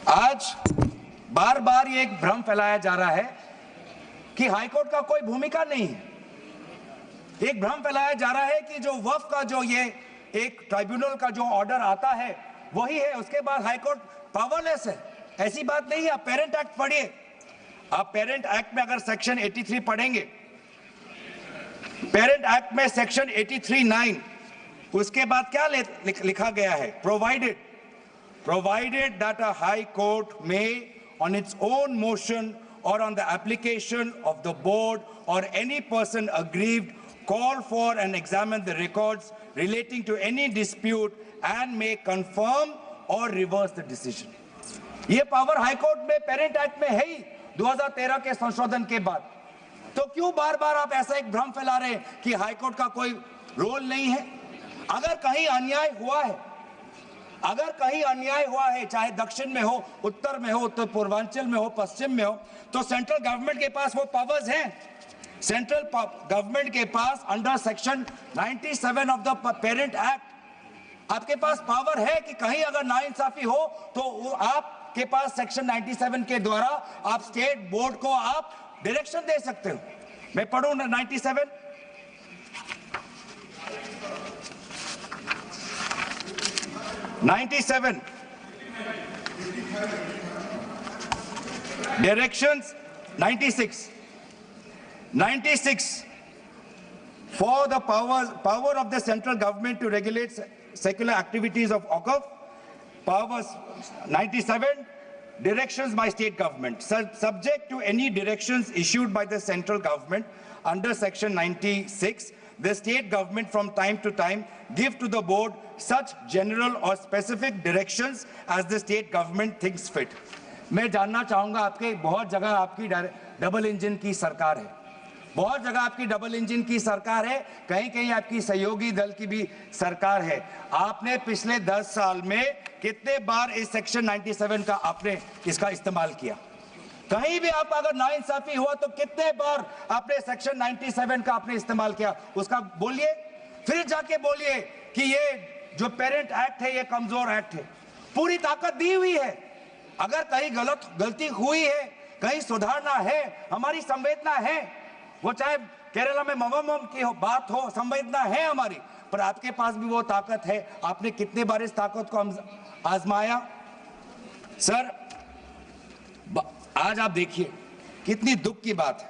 आज बार बार ये एक भ्रम फैलाया जा रहा है कि हाईकोर्ट का कोई भूमिका नहीं है। एक भ्रम फैलाया जा रहा है कि जो वक्फ का जो ये एक ट्राइब्यूनल का जो ऑर्डर आता है वही है, उसके बाद हाईकोर्ट पावरलेस है। ऐसी बात नहीं है। आप पेरेंट एक्ट पढ़िए। आप पेरेंट एक्ट में अगर सेक्शन 83 पढ़ेंगे, पेरेंट एक्ट में सेक्शन 83(9), उसके बाद क्या लिखा गया है? provided that a high court may on its own motion or on the application of the board or any person aggrieved call for and examine the records relating to any dispute and may confirm or reverse the decision। ये power high court में parent act में है ही 2013 के संशोधन के बाद। तो क्यों बार बार आप ऐसा एक भ्रम फैला रहे हैं कि हाई कोर्ट का कोई रोल नहीं है? अगर कहीं अन्याय हुआ है, अगर कहीं अन्याय हुआ है, चाहे दक्षिण में हो, उत्तर में हो, उत्तर पूर्वांचल में हो, पश्चिम में हो, तो सेंट्रल गवर्नमेंट के पास वो पावर्स हैं। सेंट्रल गवर्नमेंट के पास under section 97 of the parent act आपके पास पावर है कि कहीं अगर नाइंसाफी हो तो आपके पास सेक्शन 97 के द्वारा आप स्टेट बोर्ड को आप डायरेक्शन दे सकते हो। मैं पढ़ूं 97। Directions 96 for the power of the central government to regulate secular activities of OCF, powers 97 directions by state government subject to any directions issued by the central government under section 96. The state government from time to time give to the board such general or specific directions as the state government thinks fit। मैं जानना चाहूंगा, आपके बहुत जगह आपकी double engine की सरकार है, बहुत जगह आपकी डबल इंजन की सरकार है, कहीं कहीं आपकी सहयोगी दल की भी सरकार है। आपने पिछले 10 साल में कितने बार इस सेक्शन 97 का आपने इसका इस्तेमाल किया? कहीं भी आप अगर नाइंसाफी हुआ तो कितने बार आपने सेक्शन 97 का आपने इस्तेमाल किया? उसका बोलिए, फिर जाके बोलिए कि ये जो पेरेंट एक्ट है ये कमजोर एक्ट है। पूरी ताकत दी हुई है। अगर कहीं गलती हुई है, कहीं सुधारना है, हमारी संवेदना है, वो चाहे केरला में मवमम की बात हो, संवेदना है हमारी, पर आपके पास भी वो ताकत है। आपने कितने बार इस ताकत को आजमाया? सर, आज आप देखिए कितनी दुख की बात है।